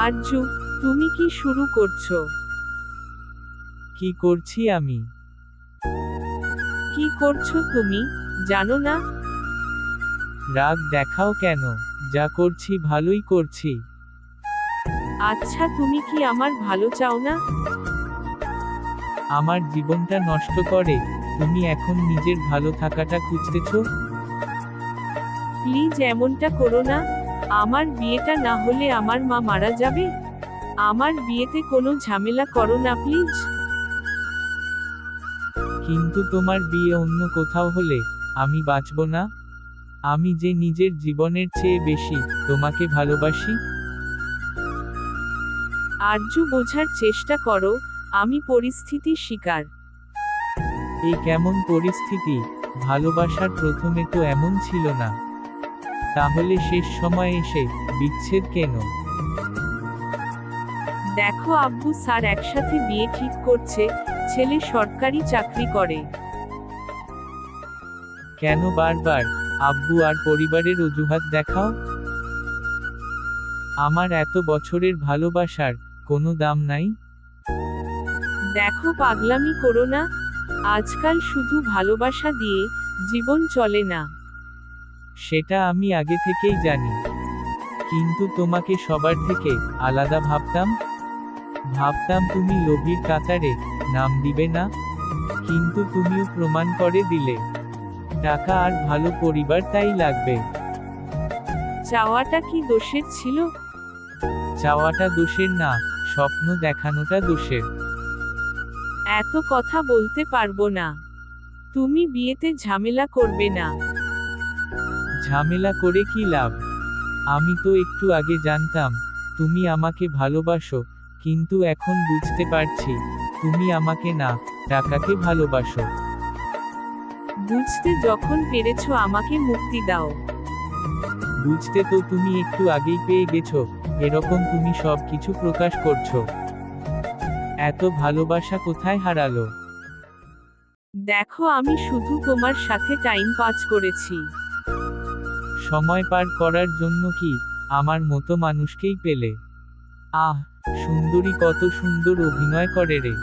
আরজু, তুমি কি শুরু করছো? কি করছি আমি? কি করছো তুমি, জানো না? রাগ দেখাও কেন? যা করছি ভালোই করছি। আচ্ছা, তুমি কি আমার ভালো চাও না? আমার জীবনটা নষ্ট করে তুমি এখন নিজের ভালো থাকাটা খুঁজতেছো? প্লিজ এমনটা করো না। আমার বিয়েটা না হলে আমার মা মারা যাবে। আমার বিয়েতে কোনো ঝামেলা করো না প্লিজ। কিন্তু তোমার বিয়ে অন্য কোথাও হলে আমি বাঁচব না। আমি যে নিজের জীবনের চেয়ে বেশি তোমাকে ভালোবাসি। আরজু, বোঝার চেষ্টা করো, আমি পরিস্থিতির শিকার। এই কেমন পরিস্থিতি? ভালোবাসার প্রথমে তো এমন ছিল না, তাহলে শেষ সময়ে এসে বিচ্ছেদ কেন? দেখো আব্বু স্যার একসাথে বিয়ে ঠিক করছে, ছেলে সরকারি চাকরি করে। কেন বারবার আব্বু আর পরিবারের অজুহাত দেখাও? আমার এত বছরের ভালোবাসার কোনো দাম নাই? দেখো পাগলামি করো না। আজকাল শুধু ভালোবাসা দিয়ে জীবন চলে না। সেটা আমি আগে থেকেই জানি, কিন্তু তোমাকে সবার থেকে আলাদা ভাবতাম। ভাবতাম তুমি লোভীর কাতারে নাম দিবে না, কিন্তু তুমিও প্রমাণ করে দিলে টাকা আর ভালো পরিবার তাই লাগবে। চাওয়াটা কি দোষের ছিল? চাওয়াটা দোষের না, স্বপ্ন দেখানোটা দোষের। এত কথা বলতে পারবো না। তুমি বিয়েতে ঝামেলা করবে না। ঝামেলা করে কি লাভ? আমি তো একটু আগে জানতাম তুমি আমাকে ভালোবাসো, কিন্তু এখন বুঝতে পারছি তুমি আমাকে না, টাকাকে ভালোবাসো। বুঝতে যখন পেরেছো আমাকে মুক্তি দাও। বুঝতে তো তুমি একটু আগেই পেয়ে গেছো, এরকম তুমি সব কিছু প্রকাশ করছো। এত ভালোবাসা কোথায় হারালো? দেখো আমি শুধু তোমার সাথে টাইম পাস করেছি। সময় পার করার জন্য কি আমার মতো মানুষকেই পেলে? আহ, সুন্দরী কত সুন্দর অভিনয় করে রে।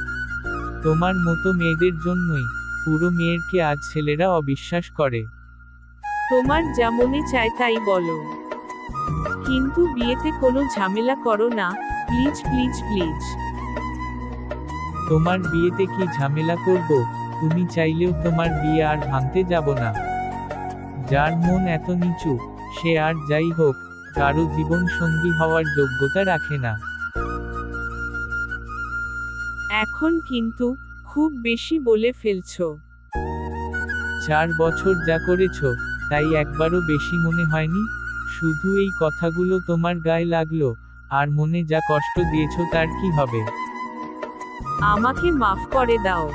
তোমার মতো মেয়েদের জন্যই পুরো মেয়েরকে আজ ছেলেরা অবিশ্বাস করে। তোমার যা মনে চায় তাই বলো, কিন্তু বিয়েতে কোনো ঝামেলা করো না, প্লিজ প্লিজ প্লিজ। তোমার বিয়েতে কি ঝামেলা করব? তুমি চাইলেও তোমার বিয়ে আর ভাঙতে যাব না। যার মন এত নিচু, সে আর যাই হোক কারো জীবন সঙ্গী হওয়ার যোগ্যতা রাখে না। এখন কিন্তু খুব বেশি বলে ফেলছো। 4 বছর যা করেছো তাই একবারও বেশি মনে হয়নি? শুধু এই কথাগুলো তোমার গায়ে লাগলো, আর মনে যা কষ্ট দিয়েছো তার কি হবে? আমাকে মাফ করে দাও।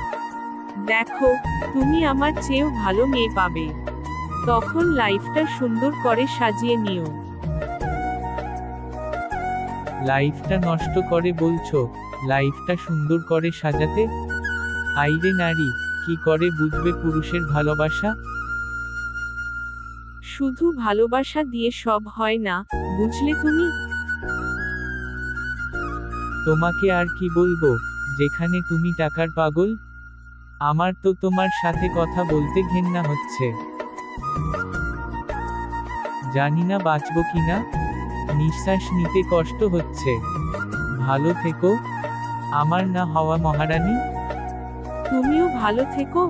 দেখো, তুমি আমার চেয়েও ভালো মেয়ে পাবে। তখন লাইফটা সুন্দর করে সাজিয়ে নিও। লাইফটা নষ্ট করে বলছো? লাইফটা সুন্দর করে সাজাতে? আইরে নারী, কি করে বুঝবে পুরুষের ভালোবাসা? শুধু ভালোবাসা দিয়ে সব হয় না, বুঝলে তুমি? তোমাকে আর কি বলবো, যেখানে তুমি টাকার পাগল? আমার তো তোমার সাথে কথা বলতে ঘেন্না হচ্ছে। জানি না বাঁচবো কিনা, নিঃশ্বাস নিতে কষ্ট হচ্ছে। ভালো থেকো আমার না হওয়া মহারানী। তুমিও ভালো থেকো।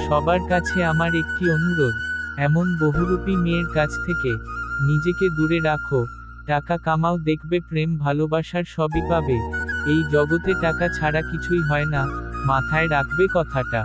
সবার কাছে আমার একটি অনুরোধ, এমন বহুরূপী মেয়ের কাছ থেকে নিজেকে দূরে রাখো। টাকা কামাও, দেখবে প্রেম ভালোবাসার সবই পাবে। এই জগতে টাকা ছাড়া কিছুই হয় না, মাথায় রাখবে কথাটা।